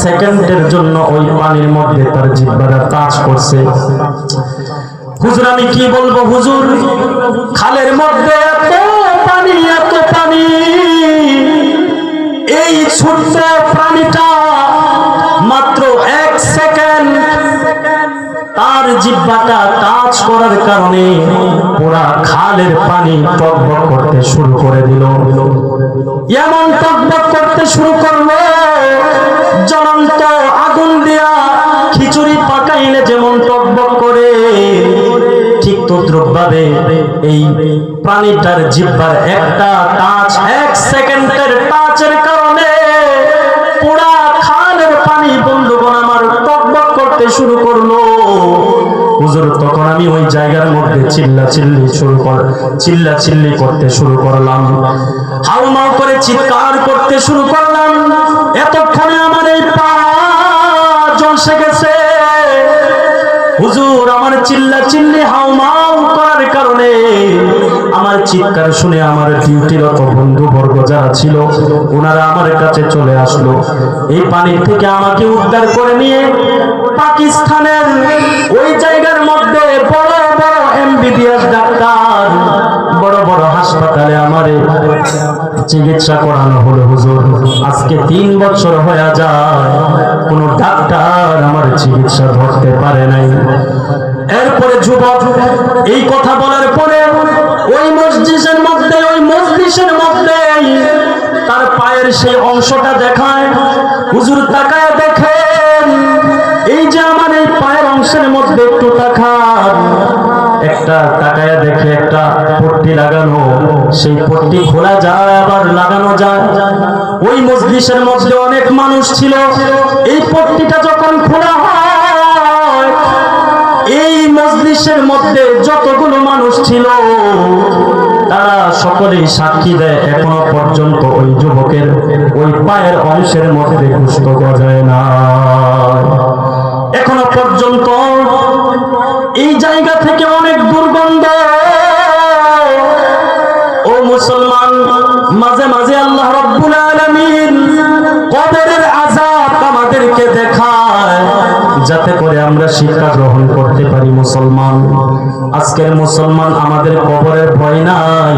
সেকেন্ডের জন্য ওই পানির মধ্যে তার জিহ্বাটা টাচ করছে। হুজুর আমি কি বলবো হুজুর, খালের মধ্যে এত পানি, এই ছোট্ট প্রাণীটা মাত্র 1 সেকেন্ড তার জিহ্বাটা টাচ করার কারণে পুরা খালের পানি টকবক করতে শুরু করে দিল। এমন টকবক করতে শুরু করলো, জ্বলন্ত আগুন দিয়া খিচুড়ি পাকাইলে যেমন টকবক করে, ঠিক তদ্রুপভাবে এই প্রাণীটার জিহ্বার একটা টাচ, 1 সেকেন্ডের টাচের কারণে পুরা খালের পানি বন্ধুগণ আমার টকবক করতে শুরু করলো। হুজুর তখন আমি ওই জায়গার মধ্যে চিল্লাচিল্লি করতে শুরু করলাম, হাউমাউ করে চিৎকার করতে শুরু করলাম। এতক্ষণে আমার এই পা জ্বলসে গেছে। হুজুর আমার চিল্লাচিল্লি হাউমাউ করার কারণে, আমার চিৎকার শুনে আমার ডিউটিরত বন্ধুবর্গ যারা ছিল ওনারা আমার কাছে চলে আসলো। এই পানি থেকে আমাকে উদ্ধার করে নিয়ে পাকিস্তানের ওই জায়গার মধ্যে বড় বড় এমবিবিএস ডাক্তার, বড় বড় হাসপাতালে আমারে চিকিৎসা করানো হলো। হুজুর আজকে 3 বছর হয়ে যায়, কোন ডাক্তার আমার চিকিৎসা ধরতে পারে নাই। এরপরে যুবক এই কথা বলার পরে ওই মজলিসের মধ্যে তার পায়ের সেই অংশটা দেখায়। হুজুর তাকায় দেখেন, এই যে আমার এই পায়ের অংশের মধ্যে একটু তাকান, একটা তাকায় দেখে একটা পট্টি লাগানো, সেই পট্টি খোলা যায় আবার লাগানো যায়। ওই মজলিসের মধ্যে অনেক মানুষ ছিল। এই পট্টিটা যখন খোলা হয়, এই মজলিসের মধ্যে যতগুলো মানুষ ছিল তারা সকলেই সাক্ষী দেয় এখনো পর্যন্ত ওই যুবকের ওই পায়ের অংশের মধ্যে গোশত গজায় না। এখনো পর্যন্ত এই জায়গা থেকে অনেক দুর্গন্ধ। ও মুসলমান, মাঝে মাঝে আল্লাহ রাব্বুল আলামিন কবরের আযাব আমাদেরকে দেখায় যাতে করে আমরা শিক্ষা গ্রহণ করতে পারি। মুসলমান, আজকের মুসলমান আমাদের কবরের ভয় নাই।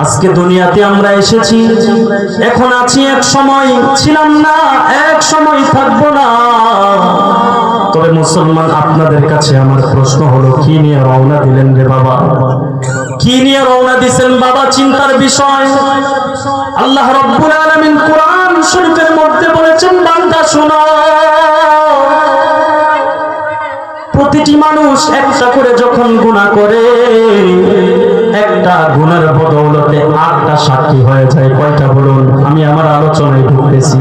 আজকে দুনিয়াতে আমরা এসেছি, এখন আছি, এক সময় ছিলাম না, এক সময় থাকবো না। তবে মুসলমান আপনাদের কাছে আমার প্রশ্ন হলো, কি নিয়ে রওনা দিলেন রে বাবা? কি নিয়ে রওনা দিছেন বাবা? চিন্তার বিষয়। আল্লাহ রাব্বুল আলামিন কোরআন শরীফের মধ্যে বলেছেন, বান্দা শোনো, প্রতিটি মানুষ একটা করে যখন গুনাহ করে, একটা গুনার বদৌলতে 8টা সাক্ষী হয়ে যায়। কয়টা বলুন? আমি আমার আলোচনায় ঢুকতেছি।